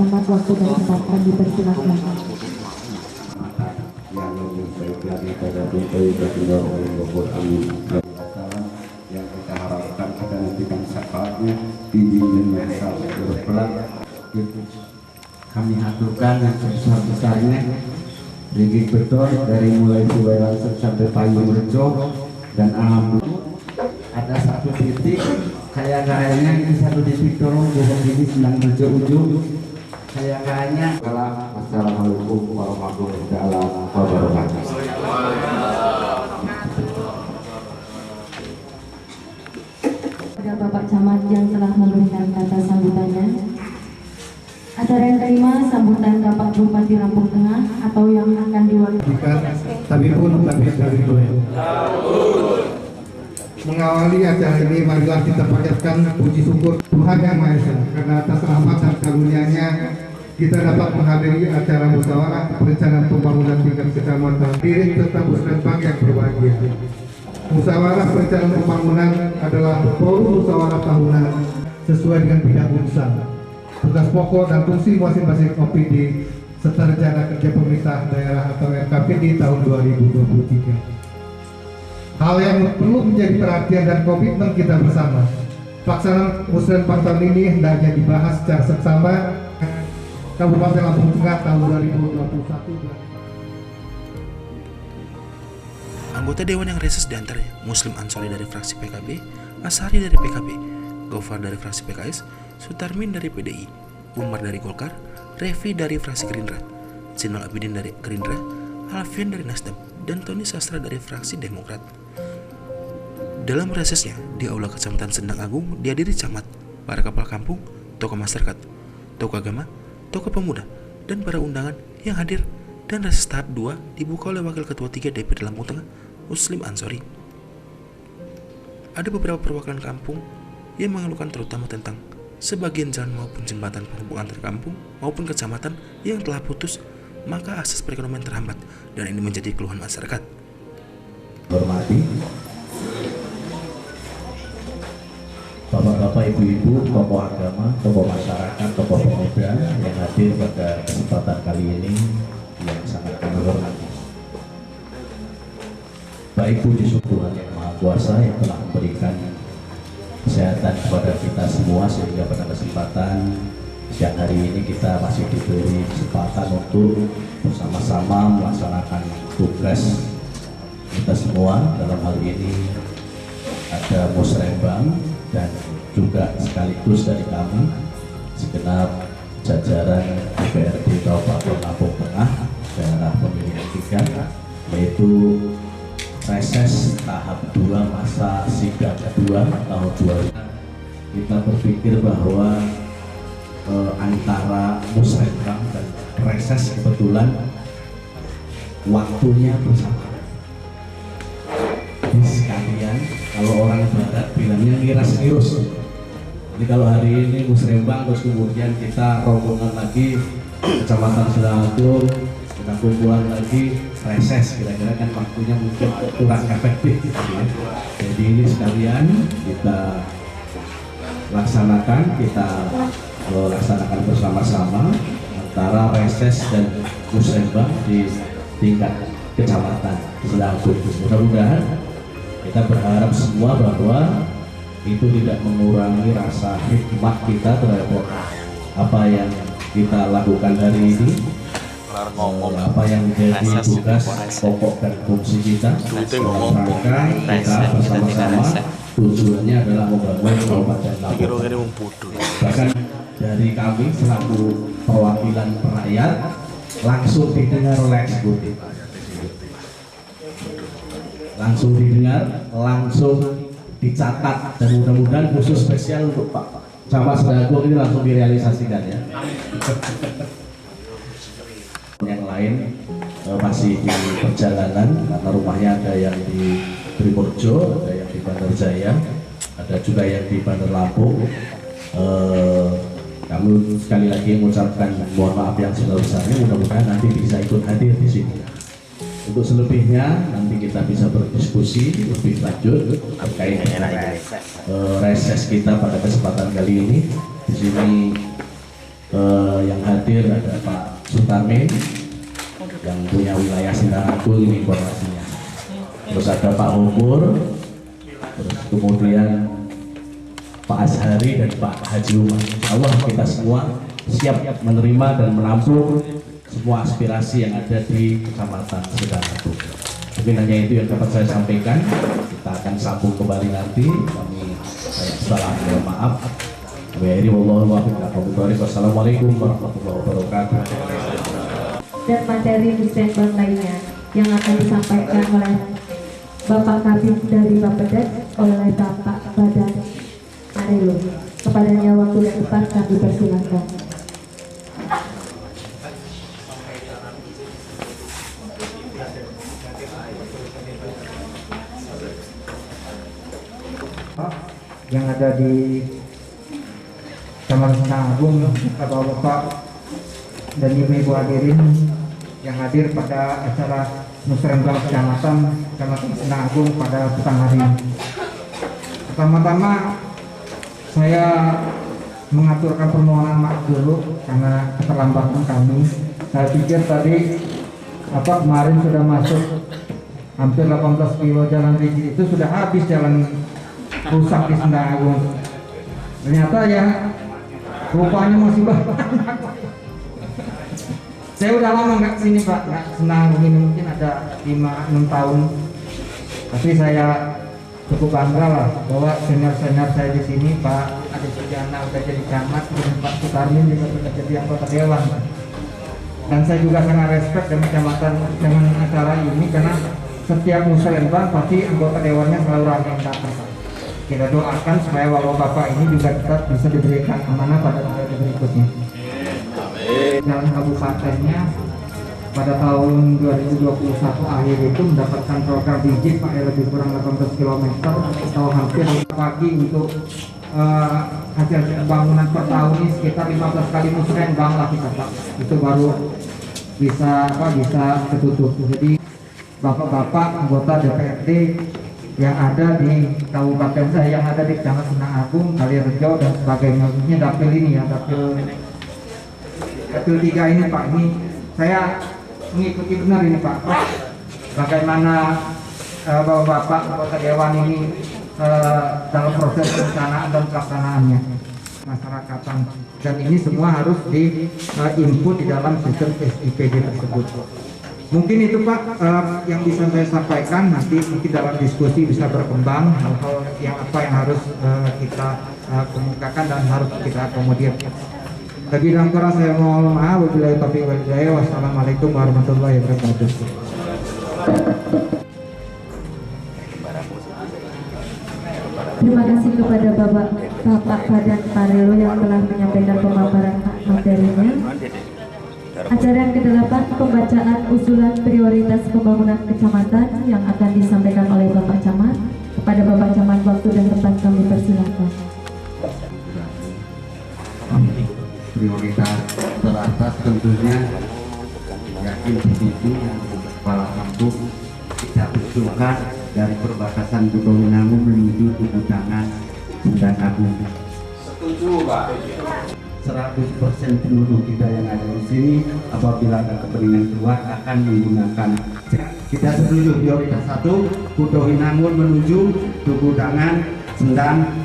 Camat waktu dan tempat dipersilakan. Yang lebih baik lagi pada pintu bagi orang amin. Yang kita harapkan pada nantikan syafaatnya bimbingan masa berpelat. Kami haturkan yang sebesar-besarnya Rigi betul dari mulai Suweran sampai Payung Rejo, dan alhamdulillah ada satu titik kayaknya ini satu titik tolong bohong ini sedang ujung kayaknya. Assalamualaikum warahmatullahi wabarakatuh. Ada Bapak Camat yang telah memberikan kata sambutannya. Ada yang terima sambutan Bapak Bupati Lampung Tengah atau yang akan diwakilkan. Tapi pun dari mengawali acara ini, marilah kita panjatkan puji syukur Tuhan Yang Maha Esa karena atas rahmat dan karunia-Nya kita dapat menghadiri acara musyawarah perencanaan pembangunan tingkat kecamatan Piring serta Musrembang yang berbahagia. Musyawarah perencanaan pembangunan adalah forum musyawarah tahunan sesuai dengan bidang urusan, tugas pokok dan fungsi masing-masing OPD serta rencana kerja pemerintah daerah atau RKPD tahun 2023. Hal yang perlu menjadi perhatian dan komitmen kita bersama, pelaksanaan Musrembang tahun ini hendaknya dibahas secara seksama Kabupaten Lampung Tengah tahun 2021. Anggota Dewan yang reses diantaranya Muslim Ansori dari fraksi PKB, Asari dari PKB, Gofar dari fraksi PKS, Sutarmin dari PDI, Umar dari Golkar, Revi dari fraksi Gerindra, Zinal Abidin dari Gerindra, Alfian dari Nasdem, dan Tony Sastra dari fraksi Demokrat. Dalam resesnya di Aula Kecamatan Sendang Agung dihadiri camat, para kepala kampung, tokoh masyarakat, tokoh agama, tokoh pemuda, dan para undangan yang hadir. Dan reses tahap 2 dibuka oleh Wakil Ketua 3 DPD Lampung Tengah, Muslim Ansori. Ada beberapa perwakilan kampung yang mengeluhkan terutama tentang sebagian jalan maupun jembatan penghubung antar kampung maupun kecamatan yang telah putus, maka akses perekonomian terhambat, dan ini menjadi keluhan masyarakat. Hormati Bapak-bapak, ibu-ibu, tokoh agama, tokoh masyarakat, tokoh pemuda yang hadir pada kesempatan kali ini yang sangat kami hormati. Baik puji syukur Tuhan Yang Maha Kuasa yang telah memberikan kesehatan kepada kita semua sehingga pada kesempatan siang hari ini kita masih diberi kesempatan untuk bersama-sama melaksanakan tugas kita semua. Dalam hal ini ada Musrembang dan juga sekaligus dari kami segenap jajaran DPRD Kabupaten Lampung Tengah daerah pemilihan 3, yaitu reses tahap 2 masa sidang kedua tahun 2000. Kita berpikir bahwa antara Musrembang dan reses kebetulan waktunya bersama. Jadi sekalian, kalau orang barat bilangnya ngiras-ngirus. Jadi kalau hari ini Musrembang, terus kemudian kita rombongan lagi Kecamatan Sendang Agung, kita kumpulan lagi reses, kira-kira kan waktunya mungkin kurang efektif. Jadi ini sekalian kita laksanakan, laksanakan bersama-sama antara reses dan Musrembang di tingkat kecamatan Sendang Agung. Mudah-mudahan kita berharap semua bahwa itu tidak mengurangi rasa hikmat kita terhadap apa yang kita lakukan hari ini, apa yang menjadi tugas pokok dan fungsi kita dalam rangka kita bersama-sama tujuannya adalah membangun Kabupaten Lampung. Bahkan dari kami selaku perwakilan rakyat langsung didengar oleh eksekutif, langsung didengar, langsung dicatat, dan mudah-mudahan khusus spesial untuk Pak Camat Sendang Agung ini langsung direalisasikan ya. Yang lain masih di perjalanan karena rumahnya ada yang di Primorjo, ada yang di Bandar Jaya, ada juga yang di Bandar Lampung. Kami sekali lagi mengucapkan mohon maaf yang sebesar-besarnya, mudah-mudahan nanti bisa ikut hadir di sini. Untuk selebihnya nanti kita bisa berdiskusi lebih lanjut terkait dengan reses kita pada kesempatan kali ini. Di sini Yang hadir ada Pak Sutarmin yang punya wilayah Sindang Agung, ini informasinya. Terus ada Pak Umur, terus kemudian Pak Ashari dan Pak Haji Umar. Insya Allah kita semua siap menerima dan menampung semua aspirasi yang ada di Kecamatan Sindang Agung. Mungkin hanya itu yang dapat saya sampaikan. Kita akan sambung kembali nanti. Saya salah, mohon maaf. Wassalamualaikum warahmatullahi wabarakatuh. Dan materi musrenbang lainnya yang akan disampaikan oleh Bapak Kabid dari Bappedas oleh Bapak Badan Arelo. Kepadanya waktu yang tepat kami persilakan. Yang ada di Kecamatan Sindang Agung, Bapak-bapak dan ibu-ibu hadirin yang hadir pada acara musrenbang Kecamatan Sindang Agung pada petang hari ini. Pertama-tama saya mengaturkan permohonan maaf dulu karena keterlambatan kami. Saya pikir tadi kemarin sudah masuk hampir 18 kilo jalan rigid, itu sudah habis jalan rusak di Sindang Agung. Ternyata ya rupanya masih banyak. Saya udah lama nggak sini Pak, nggak Sindang Agung ini mungkin ada 5-6 tahun. Tapi saya cukup bangga lah bahwa senior-senior saya di sini, Pak Ade Sujana udah jadi camat, dan Pak Sutarmin juga sudah jadi anggota dewan. Dan saya juga sangat respect dengan kecamatan dengan acara ini karena setiap musrenbang pasti anggota dewannya selalu ramai yang datang. Kita doakan supaya bapak-bapak ini juga tetap bisa diberikan amanah pada periode berikutnya. Dalam kabupatennya pada tahun 2021 akhir itu mendapatkan program biji Pak lebih kurang 18 km atau hampir pagi untuk hasil pembangunan per tahun ini sekitar 15 kali musrenbang lah kita Pak. Itu baru bisa ketutup. Jadi bapak-bapak anggota DPRD yang ada di kabupaten saya, yang ada di Kecamatan Sindang Agung, Kalirejo dan sebagainya, khususnya dapil ini ya, dapil 3 ini Pak, ini saya mengikuti benar ini Pak, bagaimana bapak-bapak anggota dewan ini dalam proses perencanaan dan pelaksanaannya masyarakatan, dan ini semua harus di input di dalam sistem SIPD tersebut. Mungkin itu Pak yang bisa saya sampaikan, nanti mungkin dalam diskusi bisa berkembang hal-hal yang harus kita kemukakan dan harus kita akomodir. Lebih dalam kurang saya mohon maaf. Wabillahi taufiq wal hidayah. Wassalamualaikum warahmatullahi wabarakatuh. Terima kasih kepada Bapak Badan Arelo yang telah menyampaikan pemaparan materinya. Acara yang ke-8, pembacaan usulan prioritas pembangunan kecamatan yang akan disampaikan oleh Bapak Camat. Kepada Bapak Camat, waktu dan tempat kami persilakan. Prioritas teratas tentunya yakin di situ yang kepala kampung kita usulkan dari perbatasan Bukaunangun menuju Tugudangan Sindang Agung. Setuju Pak. 100% penduduk kita yang ada di sini apabila ada kepentingan keluar akan menggunakan. Kita setuju prioritas 1 Bukaunangun menuju Tugudangan Sindang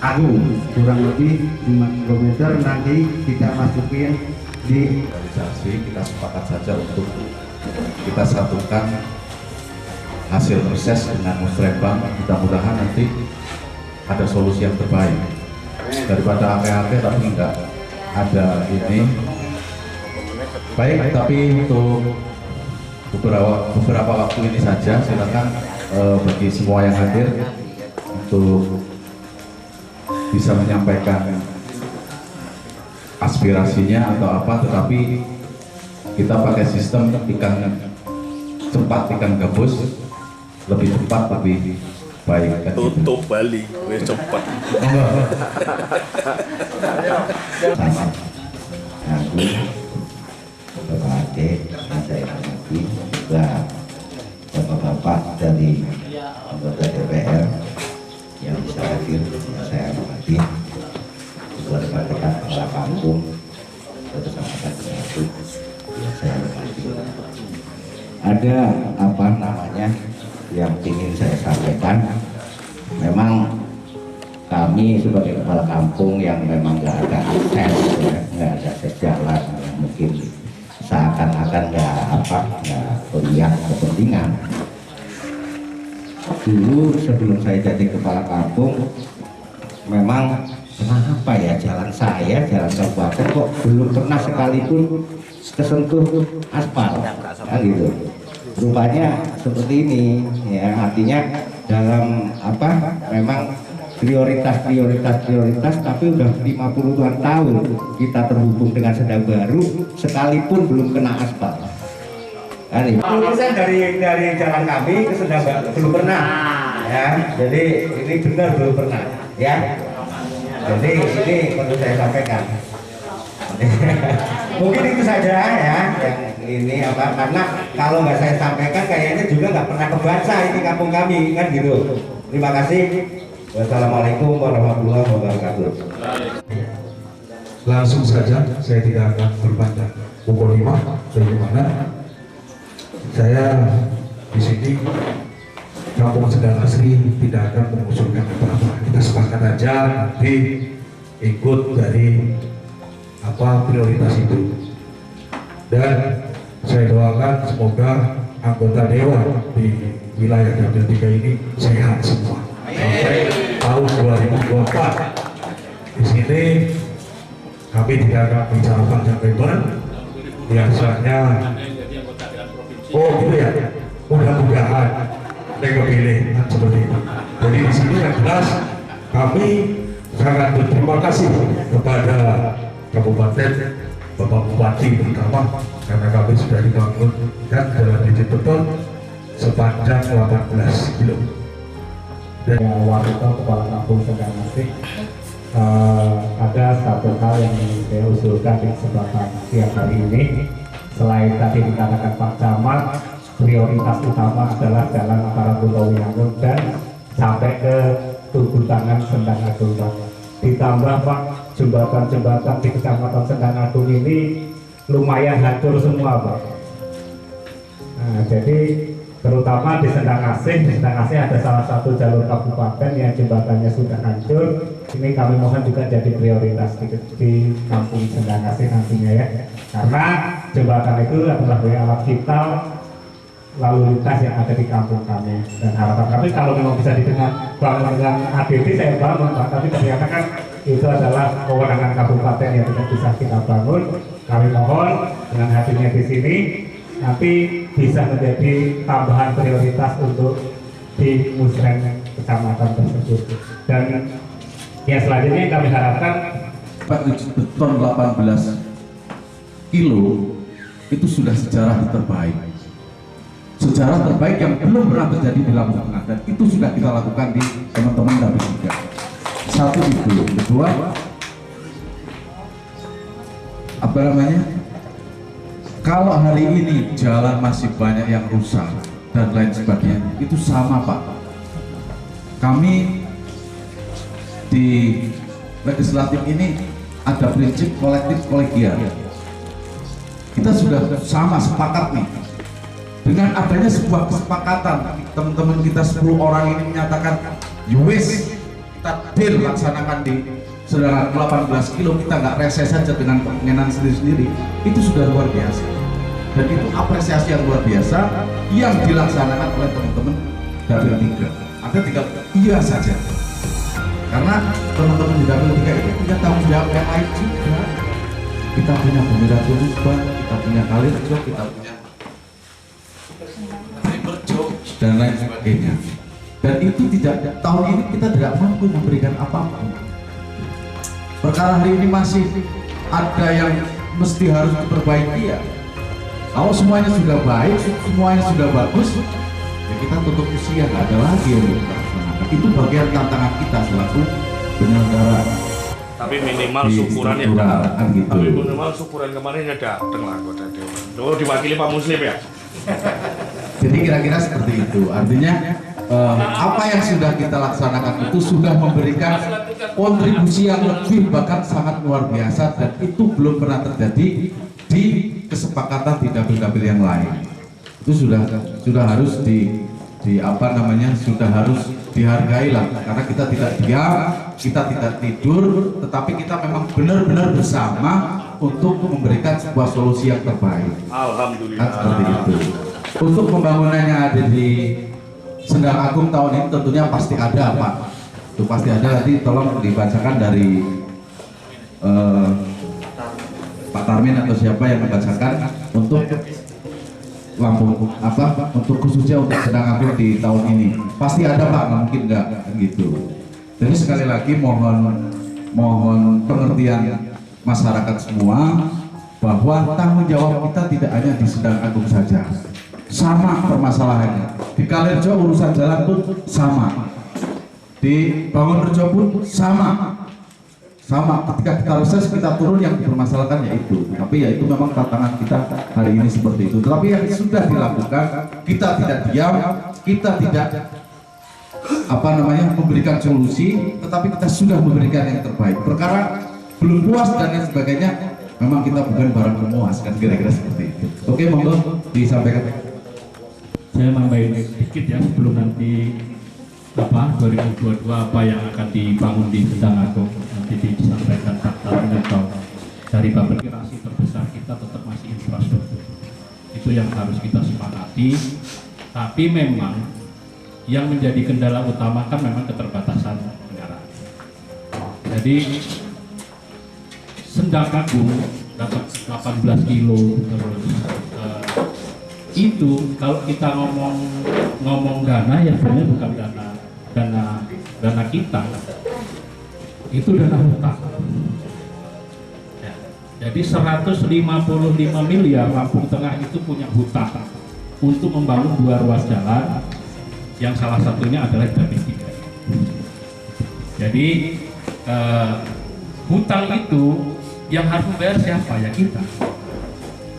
Agung, kurang lebih 5 km nanti kita masukin di realisasi. Kita sepakat saja untuk kita satukan hasil reses dengan musrenbang. Mudah-mudahan nanti ada solusi yang terbaik daripada ake-ake tapi enggak ada ini baik. Tapi untuk beberapa waktu ini saja silakan bagi semua yang hadir untuk bisa menyampaikan aspirasinya atau apa, tetapi kita pakai sistem ikan cepat, ikan gabus, lebih cepat lebih baik. Tutup Bali, lebih cepat. sama aku Bapak Ade yang saya hormati, juga bapak-bapak dari anggota DPR yang bisa hadir, yang saya hormati, juga rekan-rekan kepala kampung ada apa namanya yang ingin saya sampaikan. Memang kami sebagai kepala kampung yang memang nggak ada akses, ya, nggak ada akses jalan, ya, mungkin seakan-akan nggak lihat kepentingan. Dulu sebelum saya jadi kepala kampung, memang kenapa ya jalan saya, jalan kabupaten kok belum pernah sekalipun kesentuh aspal, kan gitu. Rupanya seperti ini, ya artinya dalam apa? Memang prioritas, tapi udah 50-an tahun kita terhubung dengan Senda Baru, sekalipun belum kena aspal. Kan ini. 50% dari jalan kami ke Senda Baru belum pernah, ya. Jadi ini benar belum pernah, ya. Jadi ini perlu saya sampaikan. Mungkin itu saja ya yang ini apa, karena kalau nggak saya sampaikan kayaknya juga nggak pernah kebaca ini kampung kami, kan gitu. Terima kasih. Wassalamualaikum warahmatullahi wabarakatuh. Langsung saja, saya tidak akan berpanjang. Pukul 5, bagaimana? Saya di sini Kampung Sendang Asri tidak akan mengusulkan apa-apa. Kita sepakat aja nanti ikut dari apa prioritas itu. Dan saya doakan semoga anggota dewan di wilayah Dapil 3 ini sehat semua sampai tahun 2024. Di sini kami tidak akan bicara panjang lebar. Biasanya, oh gitu ya. Mudah-mudahan saya kepilih seperti itu. Jadi di sini yang jelas kami sangat berterima kasih kepada Kabupaten, Bapak Bupati terutama, karena kami sudah dibangun dan jalan digital sepanjang 18 km. Dan Wakil Kepala Kampung Sendang Asri, ada satu hal yang ingin saya usulkan di kesempatan siang hari ini. Selain tadi dikatakan Pak Camat, prioritas utama adalah jalan antara Pulau Winangun dan sampai ke Tugu Tangan Sendang Agung. Ditambah Pak, jembatan-jembatan di Kecamatan Sendang Agung ini lumayan hancur semua Pak. Nah, jadi terutama di Sendang Asih ada salah satu jalur kabupaten yang jembatannya sudah hancur. Ini kami mohon juga jadi prioritas di kampung Sendang Asih nantinya ya, karena jembatan itu adalah alat vital lalu lintas yang ada di kampung kami. Dan harapan kami kalau memang bisa bangun dengan ADT saya bangun Pak, tapi ternyata kan itu adalah kewenangan kabupaten yang tidak bisa kita bangun. Kami mohon dengan hadirnya di sini nanti bisa menjadi tambahan prioritas untuk di musreng kecamatan tersebut. Dan yang selanjutnya yang kami harapkan beton 18 kilo itu sudah sejarah terbaik. Sejarah terbaik yang belum pernah terjadi di Lampung Tengah, dan itu sudah kita lakukan di teman-teman Dapil 3. Satu itu, kedua apa namanya? Kalau hari ini jalan masih banyak yang rusak dan lain sebagainya, itu sama Pak. Kami di legislatif ini ada prinsip kolektif kolegial. Kita sudah sama sepakat nih. Dengan adanya sebuah kesepakatan, teman-teman kita 10 orang ini menyatakan, "Yuwis, kita deal laksanakan di Sendang 18 kilo, kita nggak reses saja dengan pengenan sendiri-sendiri." Itu sudah luar biasa. Dan itu apresiasi yang luar biasa yang dilaksanakan oleh teman-teman Dapil 3. Ada tinggal iya saja. Karena teman-teman di Dapil 3 ini punya tanggung jawab yang lain juga. Kita punya Pemuda Turuban, kita punya Kalirjo, kita punya dan lain sebagainya. Dan itu tidak, tahun ini kita tidak mampu memberikan apapun. Perkara hari ini masih ada yang mesti harus diperbaiki ya. Kalau semuanya sudah baik, semuanya sudah bagus, ya kita tutup usia, nggak ada lagi yang kita laksanakan. Itu bagian tantangan kita selaku penyelenggara. Tapi minimal syukuran ya gitu. Tapi minimal syukuran kemarin ya datang lah anggota dewan. Oh, diwakili Pak Muslim ya. Jadi kira-kira seperti itu. Artinya apa yang sudah kita laksanakan itu sudah memberikan kontribusi yang lebih, bahkan sangat luar biasa, dan itu belum pernah terjadi di kesepakatan di dapil-dapil yang lain. itu sudah harus di apa namanya, sudah harus dihargai lah, karena kita tidak diam, kita tidak tidur, tetapi kita memang benar-benar bersama untuk memberikan sebuah solusi yang terbaik. Alhamdulillah. Kan seperti itu. Untuk pembangunannya ada di Sendang Agung tahun ini tentunya pasti ada, Pak. Itu pasti ada. Nanti tolong dibacakan dari Pak Tarmin atau siapa yang membacakan untuk Lampung apa, untuk khususnya untuk Sendang Agung di tahun ini. Pasti ada, Pak, nggak mungkin nggak gitu. Jadi sekali lagi mohon pengertian masyarakat semua bahwa tanggung jawab kita tidak hanya di Sendang Agung saja. Sama permasalahannya. Di Kalirjo urusan jalan pun sama. Di Bangunrejo pun sama. Ketika kita reses, kita turun, yang dipermasalahkan yaitu. Tapi ya itu memang tantangan kita hari ini seperti itu. Tapi yang sudah dilakukan, kita tidak diam, kita tidak memberikan solusi, tetapi kita sudah memberikan yang terbaik. Perkara belum puas dan lain sebagainya, memang kita bukan barang pemuas, kan kira-kira seperti itu. Oke, monggo disampaikan. Saya nambahin sedikit ya sebelum nanti 2022 apa yang akan dibangun di Sendang Agung nanti disampaikan fakta atau dari aspirasi terbesar kita tetap masih infrastruktur. Itu yang harus kita sepakati. Tapi memang yang menjadi kendala utama kan memang keterbatasan anggaran. Jadi Sendang Agung dapat 18 kilo terus itu kalau kita ngomong dana ya sebenarnya bukan dana kita, itu dana hutang ya. Jadi 155 miliar Lampung Tengah itu punya hutang untuk membangun 2 ruas jalan yang salah satunya adalah David 3. Jadi hutang itu yang harus membayar siapa? Ya kita.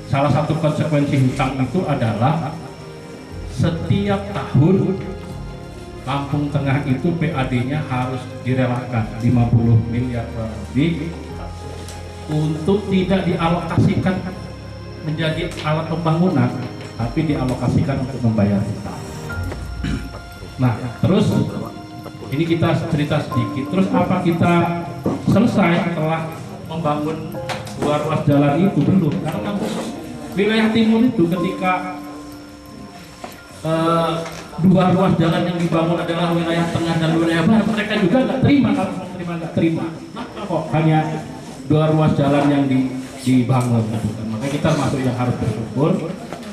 Salah satu konsekuensi hutang itu adalah setiap tahun Lampung Tengah itu PAD-nya harus direlakan 50 miliar lebih untuk tidak dialokasikan menjadi alat pembangunan, tapi dialokasikan untuk membayar hutang. Nah, terus ini kita cerita sedikit. Terus apa kita selesai setelah membangun 2 ruas jalan itu? Belum, karena wilayah timur itu ketika 2 ruas jalan yang dibangun adalah wilayah tengah dan wilayah barat, mereka juga nggak terima. Kalau nggak terima, kenapa kok hanya 2 ruas jalan yang dibangun? Makanya kita masuk yang harus bersyukur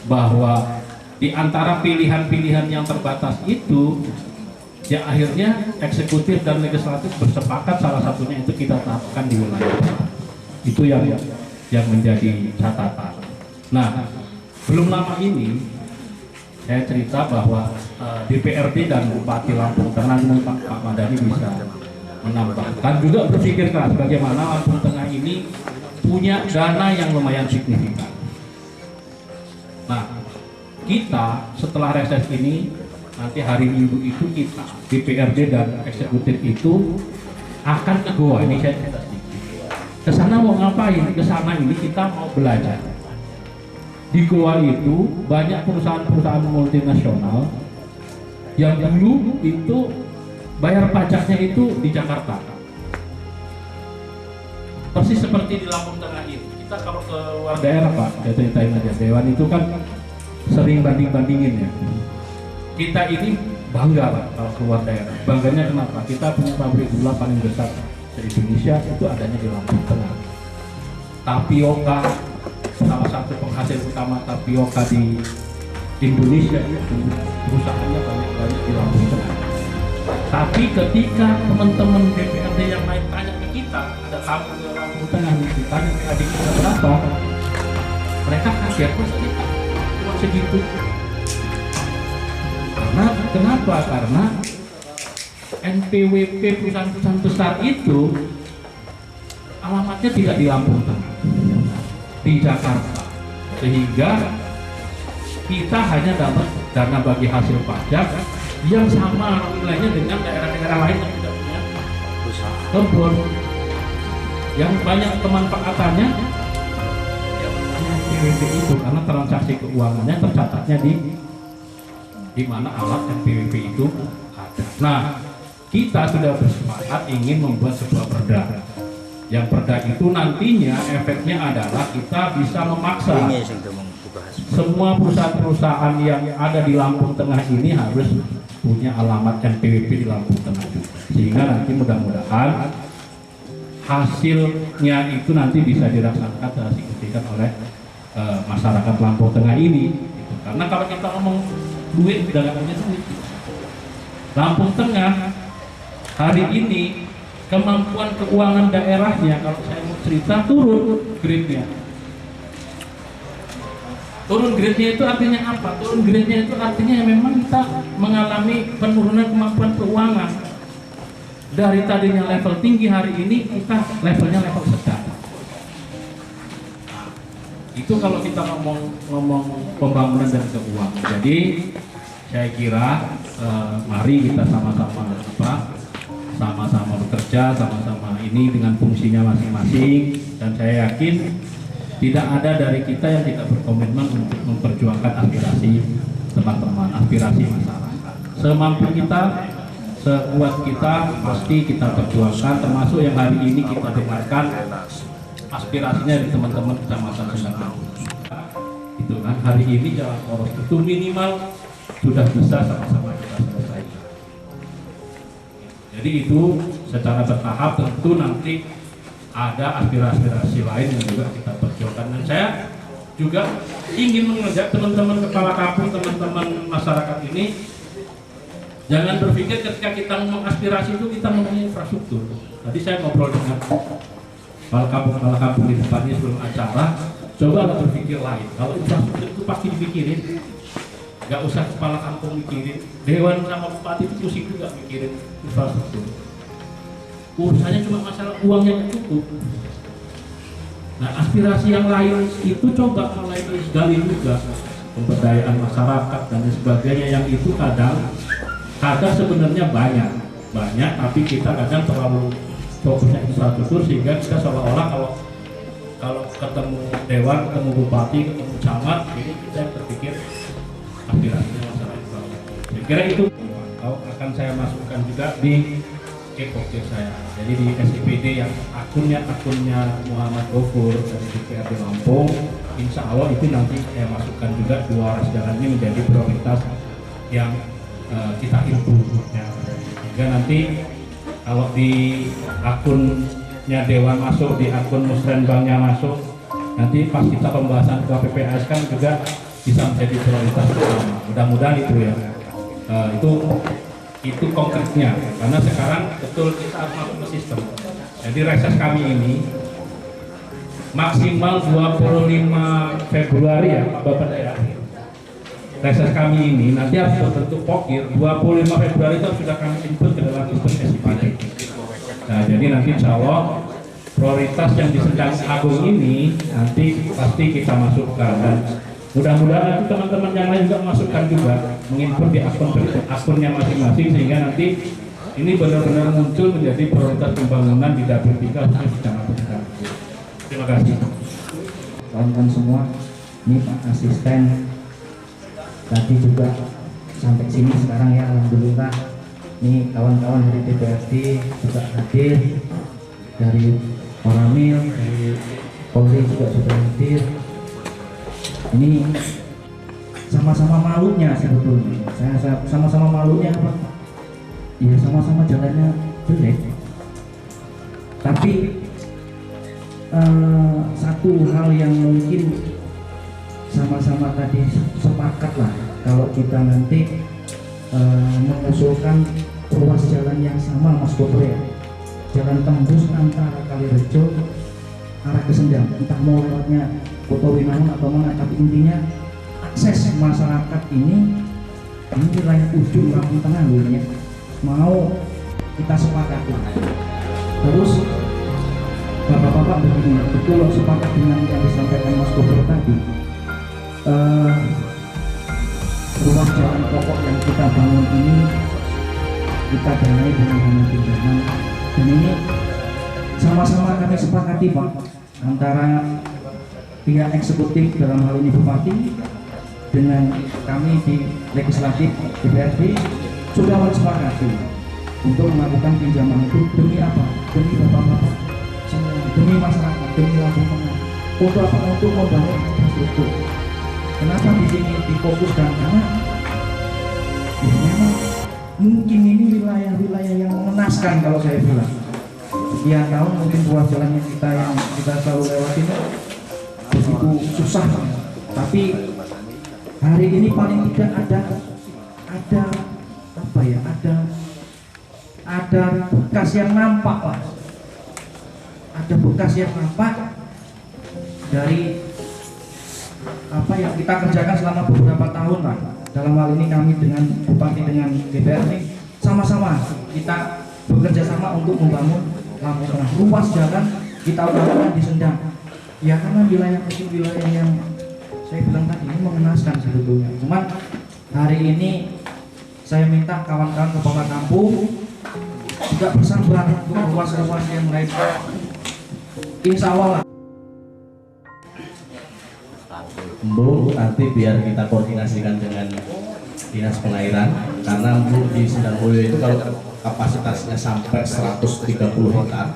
bahwa di antara pilihan-pilihan yang terbatas itu, ya akhirnya eksekutif dan legislatif bersepakat salah satunya itu kita terapkan di wilayah barat. Itu yang menjadi catatan. Nah, belum lama ini saya cerita bahwa DPRD dan Bupati Lampung Tengah Pak Madani bisa menambahkan juga berpikir keras bagaimana Lampung Tengah ini punya dana yang lumayan signifikan. Nah, kita setelah reses ini nanti hari Minggu itu kita DPRD dan eksekutif itu akan ke Goa. Ini saya cerita sedikit. Ke sana mau ngapain? Ke sana ini kita mau belajar. Di Goa itu banyak perusahaan-perusahaan multinasional yang dulu itu bayar pajaknya itu di Jakarta. Persis seperti di Lampung Tengah ini. Kita kalau ke luar daerah, Pak, saya ceritain aja. Dewan itu kan sering banding-bandingin ya. Kita ini bangga, Pak, kalau keluar daerah. Bangganya kenapa? Kita punya pabrik gula paling besar di Indonesia, itu adanya di Lampung Tengah. Tapioka, salah satu penghasil utama tapioka di Indonesia itu perusahaannya banyak di Lampung Tengah. Tapi ketika teman-teman DPRD yang lain tanya ke kita, ada tamu di Lampung Tengah, ditanya ke adik kita berapa, mereka kaget, cuma segitu. Karena kenapa? Karena NPWP perusahaan-perusahaan besar itu alamatnya tidak di Lampung Tengah, di Jakarta, sehingga kita hanya dapat dana bagi hasil pajak yang sama nilainya dengan daerah-daerah lain yang tidak punya kebun, yang banyak kemanfaatannya yang NPWP itu karena transaksi keuangannya tercatatnya di mana alat NPWP itu ada. Nah, kita sudah bersepakat ingin membuat sebuah perda. Yang perda itu nantinya efeknya adalah kita bisa memaksa semua perusahaan-perusahaan yang ada di Lampung Tengah ini harus punya alamat NPWP di Lampung Tengah juga. Sehingga nanti mudah-mudahan hasilnya itu nanti bisa dirasakan dan dibuktikan oleh masyarakat Lampung Tengah ini. Gitu. Karena kalau kita ngomong duit udah nggak punya duit. Lampung Tengah hari ini kemampuan keuangan daerahnya kalau saya mau cerita turun grade-nya. Turun grade-nya itu artinya apa? Turun grade-nya itu artinya memang kita mengalami penurunan kemampuan keuangan. Dari tadinya level tinggi, hari ini kita levelnya level sedang. Itu kalau kita ngomong pembangunan dan keuangan. Jadi saya kira mari kita sama-sama bekerja, sama-sama ini dengan fungsinya masing-masing, dan saya yakin tidak ada dari kita yang tidak berkomitmen untuk memperjuangkan aspirasi teman-teman, aspirasi masyarakat. Semampu kita, sekuat kita, pasti kita perjuangkan, termasuk yang hari ini kita dengarkan aspirasinya dari teman-teman Kecamatan Sendang. Itu kan hari ini jalan poros itu minimal sudah bisa sama-sama kita selesaikan. Jadi itu secara bertahap, tentu nanti ada aspirasi lain yang juga kita perjuangkan. Dan saya juga ingin mengajak teman-teman kepala kampung, teman-teman masyarakat ini, jangan berpikir ketika kita ngomong aspirasi itu kita ngomongin infrastruktur. Tadi saya ngobrol dengan kepala kampung di depannya sebelum acara, coba berpikir lain. Kalau infrastruktur itu pasti dipikirin, nggak usah kepala kampung mikirin, dewan sama bupati itu pusing juga mikirin infrastruktur. Urusannya cuma masalah uangnya yang cukup. Nah, aspirasi yang lain itu coba mulai digali juga, pemberdayaan masyarakat dan sebagainya, yang itu kadang sebenarnya banyak, tapi kita kadang terlalu fokusnya infrastruktur sehingga kita seolah-olah kalau ketemu dewan, ketemu bupati, ketemu camat, ini kita berpikir aspirasinya masalah infrastruktur. Saya kira itu akan saya masukkan juga di e-pokir saya. Jadi di SIPD yang akunnya Muhammad Gofur dari DPRD Lampung, insya Allah itu nanti saya masukkan juga 2 ruas jalan ini menjadi prioritas yang kita improve ya. Sehingga nanti kalau di akunnya Dewan masuk, di akun Musrenbangnya masuk, nanti pas kita pembahasan ke PPAS kan juga bisa menjadi prioritas utama. Mudah-mudahan itu ya. Itu konkretnya, karena sekarang betul kita harus masuk ke sistem. Jadi reses kami ini maksimal 25 Februari ya Pak Bapak ya. Reses kami ini nanti harus berbentuk pokir, 25 Februari itu sudah kami input ke dalam sistem SIPD. Nah, jadi nanti insya Allah prioritas yang di Sendang Agung ini nanti pasti kita masukkan, dan mudah-mudahan nanti teman-teman yang lain juga masukkan juga, menginput di akunnya masing-masing, sehingga nanti ini benar-benar muncul menjadi prioritas pembangunan di Dapil 3 untuk Kecamatan Sendang. Terima kasih. Kawan-kawan semua, ini Pak Asisten tadi juga sampai sini sekarang ya, alhamdulillah. Ini kawan-kawan dari DPRD juga hadir, dari Koramil, dari Polri juga sudah hadir. Ini sama-sama malunya sebetulnya. Saya sama-sama malunya apa? Ya sama-sama jalannya jelek. Tapi satu hal yang mungkin sama-sama tadi sepakat lah, kalau kita nanti mengusulkan ruas jalan yang sama, Mas Kopre, jalan tembus antara Kalirejo arah ke Sendang, entah mau lewatnya Kota Winangun atau mana, tapi intinya akses masyarakat ini wilayah ujung Lampung Tengah ya, mau kita sepakati. Terus bapak-bapak begini, betul sepakat dengan yang disampaikan Mas Kopre tadi. Ruas jalan pokok yang kita bangun ini kita danai dengan dana pinjaman, dan ini sama-sama kami sepakati Pak, antara pihak eksekutif dalam hal ini Bupati dengan kami di legislatif DPRD sudah menyepakati untuk melakukan pinjaman itu demi apa? Demi bapak-bapak semua, demi masyarakat, demi Lampung Tengah. Untuk apa? Untuk membangun infrastruktur. Kenapa di sini difokuskan? Karena ya memang mungkin ini wilayah-wilayah yang mengenaskan kalau saya bilang. Sekian tahun mungkin ruas jalan yang kita selalu lewati begitu susah, tapi hari ini paling tidak ada apa ya, ada bekas yang nampak lah, ada bekas yang nampak dari apa yang kita kerjakan selama beberapa tahun lah. Dalam hal ini kami dengan Bupati dengan DPRD sama-sama kita bekerja sama untuk membangun Lampung Tengah. Ruas jalan kita utamakan di Sendang. Ya karena wilayah itu wilayah yang saya bilang tadi ini mengenaskan sebetulnya. Cuman hari ini saya minta kawan-kawan kepala kampung juga bersabar untuk ruas-ruas yang lain. Insya Allah lah. Bu, nanti biar kita koordinasikan dengan dinas pengairan, karena Bu di Sendang Mulyo itu kalau kapasitasnya sampai 130 hektar,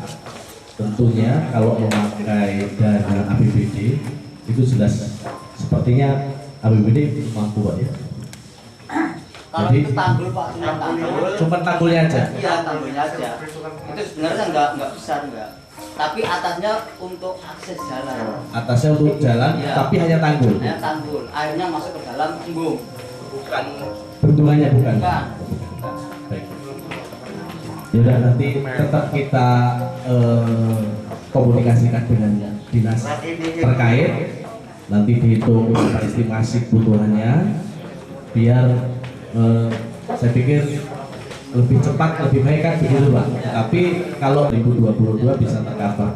tentunya kalau memakai dana APBD itu jelas sepertinya APBD mampu Pak ya. Kalau Jadi, itu tanggul Pak, cuma tanggulnya aja. Iya, tanggulnya aja. Itu sebenarnya nggak besar nggak. Tapi atasnya untuk akses jalan. Atasnya untuk jalan, ya, tapi hanya tanggul. Hanya tanggul. Airnya masuk ke dalam embung. Bukan. Bendungannya bukan. Bukan. Baik. Yaudah, nanti tetap kita komunikasikan dengan dinas terkait. Nanti dihitung estimasi kebutuhannya, biar saya pikir lebih cepat, lebih baik kan begitu Pak. Tapi kalau 2022 bisa tercover.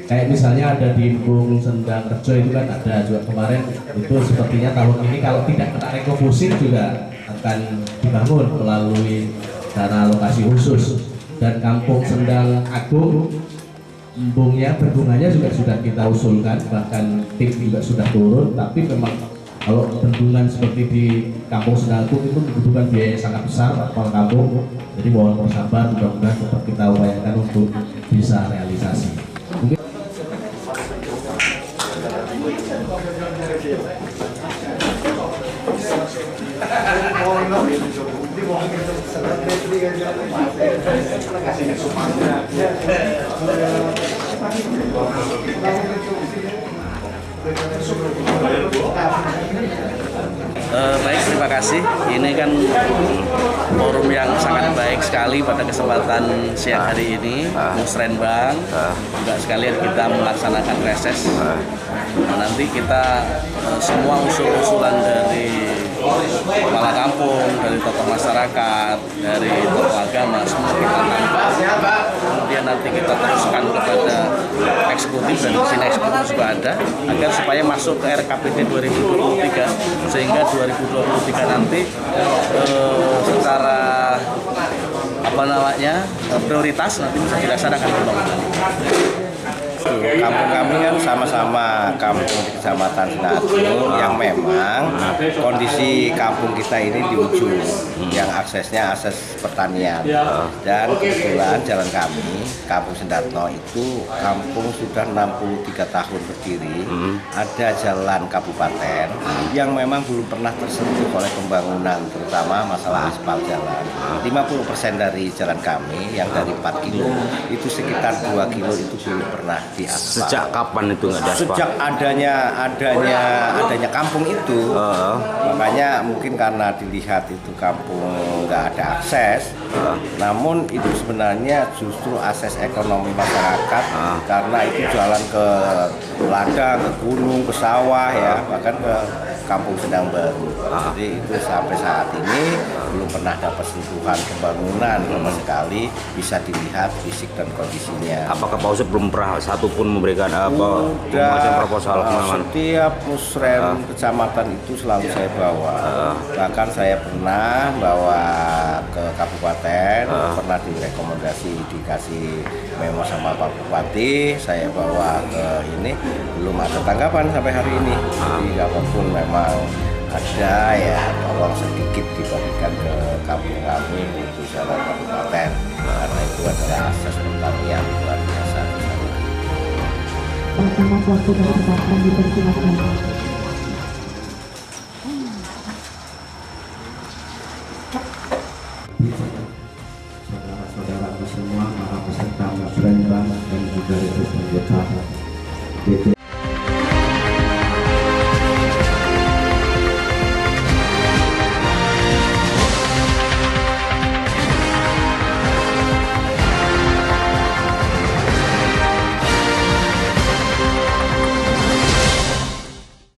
Kayak misalnya ada di Embung Sendang Rejo itu kan ada juga kemarin, itu sepertinya tahun ini kalau tidak kena rekofusing juga akan dibangun melalui dana alokasi khusus. Dan Kampung Sendang Agung, embungnya, bendungannya juga sudah kita usulkan, bahkan tim juga sudah turun, tapi memang kalau bendungan seperti di Kampung Sendang Agung itu membutuhkan biaya yang sangat besar kepala kampung. Jadi mohon bersabar, mudah-mudahan tetap kita upayakan untuk bisa realisasi. Mungkin baik, terima kasih. Ini kan forum yang sangat baik sekali pada kesempatan siang hari ini. Musrenbang juga sekalian kita melaksanakan reses. Nanti kita semua usul-usulan dari kepala kampung, dari tokoh masyarakat, dari tokoh agama, semua kita tangkap. Kemudian nanti kita teruskan kepada eksekutif, dan di sini eksekutif juga ada, agar supaya masuk ke RKPD 2023, sehingga 2023 nanti secara prioritas nanti bisa dilaksanakan pembangunan. Kampung kami kan sama-sama kampung di Kecamatan Sendang Agung yang memang kondisi kampung kita ini di ujung yang aksesnya akses pertanian, dan kebetulan jalan kami Kampung Sendatno itu kampung sudah 63 tahun berdiri, ada jalan kabupaten yang memang belum pernah tersentuh oleh pembangunan, terutama masalah aspal jalan. 50% dari jalan kami yang dari 4 kilo itu sekitar 2 kilo itu belum pernah diaspal. Sejak kapan itu nggak ada aspal? Sejak adanya kampung itu, makanya mungkin karena dilihat itu kampung nggak ada akses, namun itu sebenarnya justru akses ekonomi masyarakat, karena itu jalan ke ladang, ke gunung, ke sawah ya, bahkan ke Kampung Sendang Baru. Jadi itu sampai saat ini belum pernah dapat sentuhan pembangunan sama sekali, bisa dilihat fisik dan kondisinya. Apakah Pak Ustadz belum pernah satupun memberikan proposal kemana-mana? Setiap musrem kecamatan itu selalu saya bawa. Bahkan saya pernah bawa ke kabupaten, pernah direkomendasi dikasih memo sama Pak Bupati, saya bawa ke ini, belum ada tanggapan sampai hari ini. Jadi apapun memang ada ya, tolong sedikit dibagikan ke kami untuk jalan kabupaten, karena itu adalah akses pertanian luar biasa. Mas, waktu dan kesempatan dipersilakan. Saudara-saudaraku semua, para peserta musrenbang dan juga anggota DPD